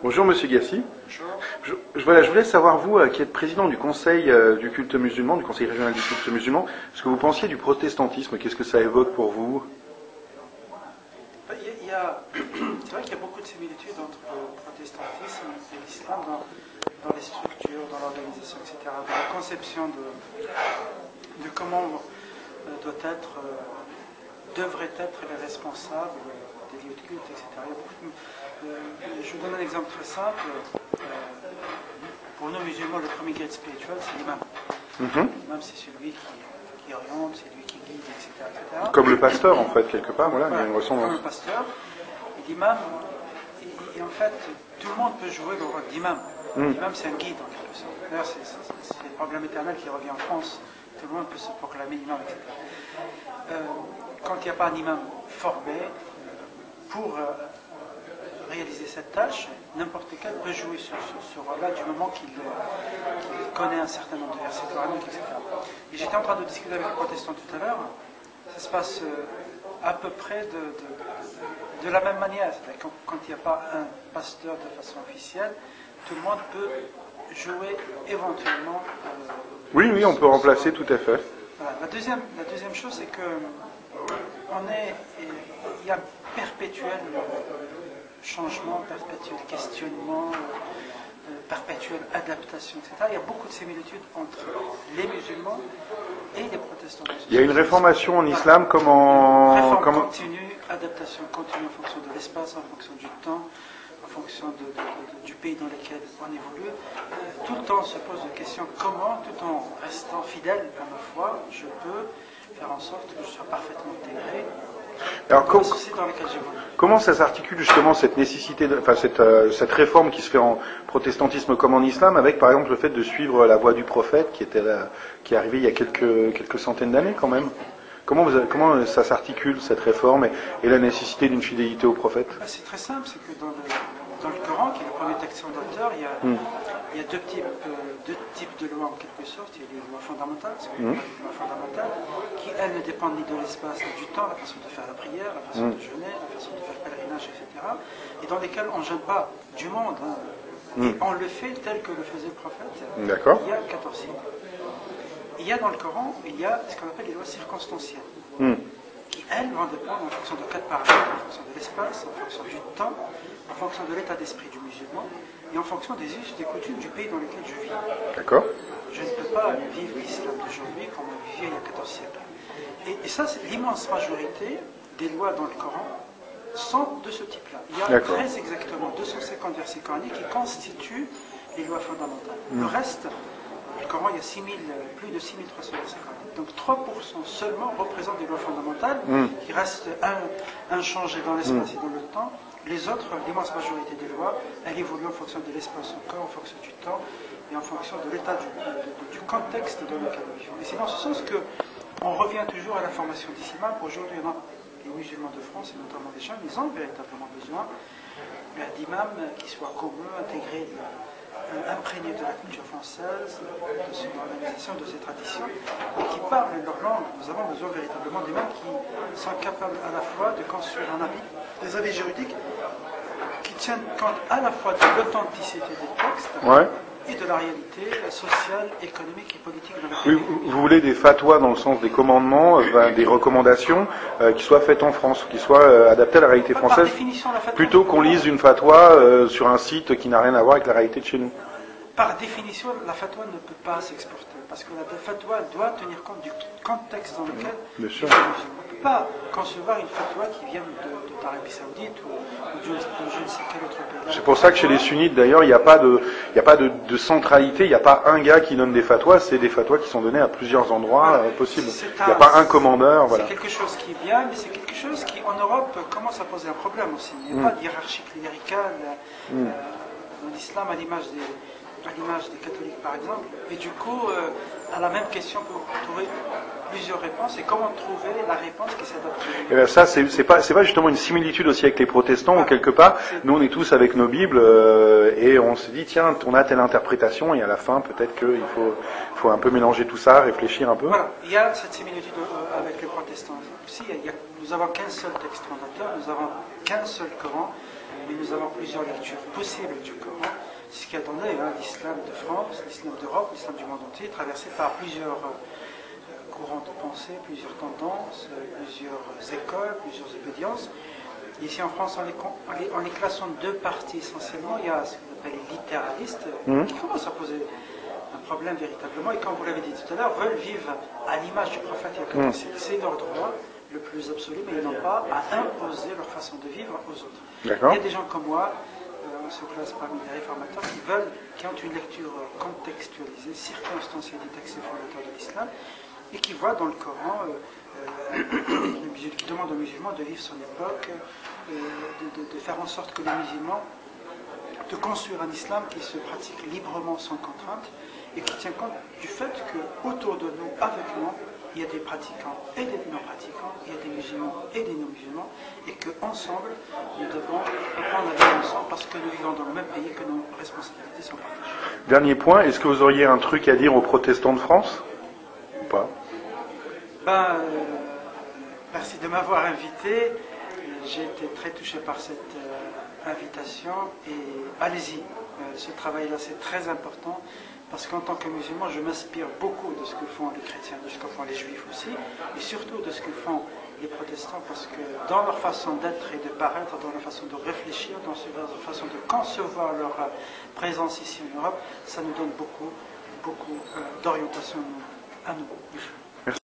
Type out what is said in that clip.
Bonjour Monsieur Gassi. Bonjour. Je voulais savoir, vous, qui êtes président du Conseil du culte musulman, du Conseil régional du culte musulman, ce que vous pensiez du protestantisme, qu'est-ce que ça évoque pour vous? C'est vrai qu'il y a beaucoup de similitudes entre le protestantisme et l'islam dans les structures, dans l'organisation, etc., dans la conception de comment devraient être les responsables des lieux de culte, etc. Je vous donne un exemple très simple. Pour nous musulmans, le premier guide spirituel, c'est l'imam. L'imam, c'est celui qui oriente, c'est lui qui guide, etc., etc. Comme le pasteur, en fait, quelque part, voilà, il y a une Comme ressemblance. le pasteur. Et l'imam, et en fait, tout le monde peut jouer le rôle d'imam. L'imam, c'est un guide, en quelque sorte. D'ailleurs, c'est le problème éternel qui revient en France. Tout le monde peut se proclamer imam, etc. Quand il n'y a pas un imam formé, pour réaliser cette tâche, n'importe quel peut jouer ce rôle-là du moment qu'il connaît un certain nombre de versets coraniques, etc. Et j'étais en train de discuter avec les protestants tout à l'heure. Ça se passe à peu près de la même manière. C'est-à-dire quand il n'y a pas un pasteur de façon officielle, tout le monde peut jouer éventuellement. Oui, on peut remplacer, tout à fait. Voilà. La deuxième chose, c'est que il y a perpétuel changement, perpétuel questionnement, perpétuelle adaptation, etc. Il y a beaucoup de similitudes entre les musulmans et les protestants. Il y a une réformation en islam comme en... Réforme continue, adaptation continue en fonction de l'espace, en fonction du temps, en fonction du pays dans lequel on évolue. Tout le temps on se pose la question comment, tout en restant fidèle à ma foi, je peux faire en sorte que je sois parfaitement intégré. Alors, comment ça s'articule justement cette nécessité, cette réforme qui se fait en protestantisme comme en islam, avec par exemple le fait de suivre la voie du prophète qui est arrivé il y a quelques centaines d'années quand même? Comment ça s'articule cette réforme et la nécessité d'une fidélité au prophète? C'est très simple, c'est que dans le Coran, qui est le premier texte fondateur, il y a deux types de lois en quelque sorte. Il y a les lois fondamentales, qui elles ne dépendent ni de l'espace ni du temps, la façon de faire la prière, la façon de jeûner, la façon de faire le pèlerinage, etc. Et dans lesquelles on ne jeûne pas du monde, et on le fait tel que le faisait le prophète. D'accord. Il y a 14 signes. Il y a dans le Coran, il y a ce qu'on appelle les lois circonstancielles, qui elles vont dépendre en fonction de 4 paramètres, en fonction de l'espace, en fonction du temps, en fonction de l'état d'esprit du musulman, et en fonction des us et des coutumes du pays dans lequel je vis. D'accord. Je ne peux pas vivre l'islam d'aujourd'hui comme on vivait il y a 14 siècles. Et ça, c'est l'immense majorité des lois dans le Coran sont de ce type-là. Il y a très exactement 250 versets coraniques qui constituent les lois fondamentales. Le reste, dans le Coran, il y a plus de 6300 versets coraniques. Donc 3% seulement représentent des lois fondamentales qui restent inchangées dans l'espace et dans le temps. Les autres, l'immense majorité des lois, elles évoluent en fonction de l'espace encore, en fonction du temps et en fonction de l'état du contexte dans lequel nous vivons. Et c'est dans ce sens qu'on revient toujours à la formation d'islam. Aujourd'hui, les musulmans de France, et notamment les jeunes, ils ont véritablement besoin d'imams qui soient communs, intégrés, imprégnés de la culture française, de son organisation, de ses traditions, et qui parlent leur langue. Nous avons besoin véritablement d'imams qui sont capables à la fois de construire des avis juridiques qui tiennent compte à la fois de l'authenticité des textes et de la réalité sociale, économique et politique de notre pays. Vous voulez des fatwas dans le sens des commandements, des recommandations qui soient faites en France, qui soient adaptées à la réalité française, plutôt qu'on lise une fatwa sur un site qui n'a rien à voir avec la réalité de chez nous? Par définition, la fatwa ne peut pas s'exporter, parce que la fatwa doit tenir compte du contexte dans lequel on ne peut pas concevoir une fatwa qui vienne d'Arabie Saoudite ou de je ne sais quel autre pays. C'est pour ça que chez les sunnites, d'ailleurs, il n'y a pas de centralité, il n'y a pas un gars qui donne des fatwas, c'est des fatwas qui sont données à plusieurs endroits possibles. Il n'y a pas un commandeur. Voilà. C'est quelque chose qui est bien, mais c'est quelque chose qui, en Europe, commence à poser un problème aussi. Il n'y a pas de hiérarchie cléricale dans l'islam, à l'image des catholiques par exemple, et du coup, à la même question, on peut trouver plusieurs réponses, et comment trouver la réponse qui s'adapte. Et bien ça, c'est pas justement une similitude aussi avec les protestants, ou quelque part, nous on est tous avec nos Bibles, et on se dit, tiens, on a telle interprétation, et à la fin, peut-être qu'il faut un peu mélanger tout ça, réfléchir un peu. Voilà, il y a cette similitude avec les protestants. Aussi, nous n'avons qu'un seul texte fondateur, nous n'avons qu'un seul Coran, mais nous avons plusieurs lectures possibles du Coran, ce qui a donné l'islam de France, l'islam d'Europe, l'islam du monde entier, traversé par plusieurs courants de pensée, plusieurs tendances, plusieurs écoles, plusieurs obédiences. Ici en France, on les classe en deux parties essentiellement. Il y a ce qu'on appelle les littéralistes, qui commencent à poser un problème véritablement, et comme vous l'avez dit tout à l'heure, veulent vivre à l'image du prophète. C'est leur droit le plus absolu, mais ils n'ont pas à imposer leur façon de vivre aux autres. Il y a des gens comme moi, on se classe parmi les réformateurs, qui ont une lecture contextualisée, circonstancielle des textes fondateurs de l'islam, et qui voient dans le Coran, qui demande aux musulmans de vivre son époque, de faire en sorte que les musulmans, de construire un islam qui se pratique librement sans contrainte, et qui tient compte du fait qu'autour de nous, avec nous, il y a des pratiquants et des non-pratiquants, il y a des musulmans et des non-musulmans, et qu'ensemble, nous devons apprendre à vivre ensemble parce que nous vivons dans le même pays et que nos responsabilités sont partagées. Dernier point, est-ce que vous auriez un truc à dire aux protestants de France ou pas? Merci de m'avoir invité. J'ai été très touché par cette invitation et allez-y, ce travail-là c'est très important. Parce qu'en tant que musulman, je m'inspire beaucoup de ce que font les chrétiens, de ce que font les juifs aussi, et surtout de ce que font les protestants, parce que dans leur façon d'être et de paraître, dans leur façon de réfléchir, dans leur façon de concevoir leur présence ici en Europe, ça nous donne beaucoup d'orientation à nous.